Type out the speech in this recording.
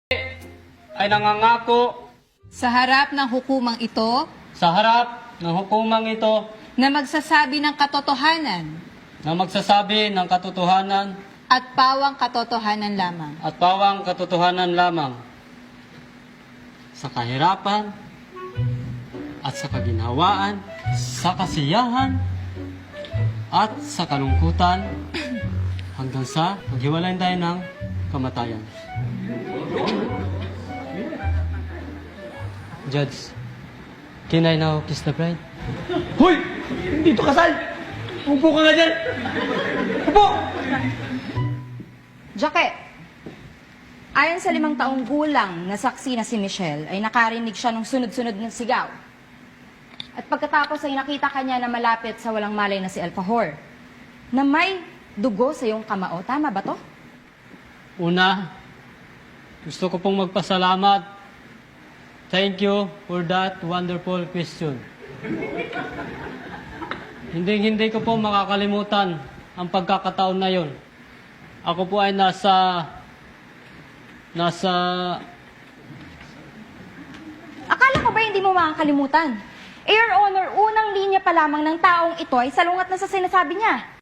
ay nangangako sa harap ng hukumang ito sa harap ng hukumang ito na magsasabi ng katotohanan na magsasabi ng katotohanan at pawang katotohanan lamang. at pawang katotohanan lamang sa kahirapan at sa kaginhawaan, sa kasiyahan at sa kalungkutan hanggang sa maghiwalayan tayo ng kamatayan. Judge, can I now kiss the bride? Hoy! Dito kasal! Upo ka nga dyan! Upo! Jacque, ayon sa 5 taong gulang na saksi na si Michelle, ay nakarinig siya ng sunod-sunod ng sigaw. At pagkatapos ay nakita kanya na malapit sa walang malay na si Alfajor, na may dugo sa iyong kamao. Tama ba to? Una, gusto ko pong magpasalamat. Thank you for that wonderful question. Hindi ko po makakalimutan ang pagkakataon na yon. Ako po ay nasa... Akala ko ba hindi mo makakalimutan? Eh, Your Honor, unang linya pa lamang ng taong ito ay salungat na sa sinasabi niya.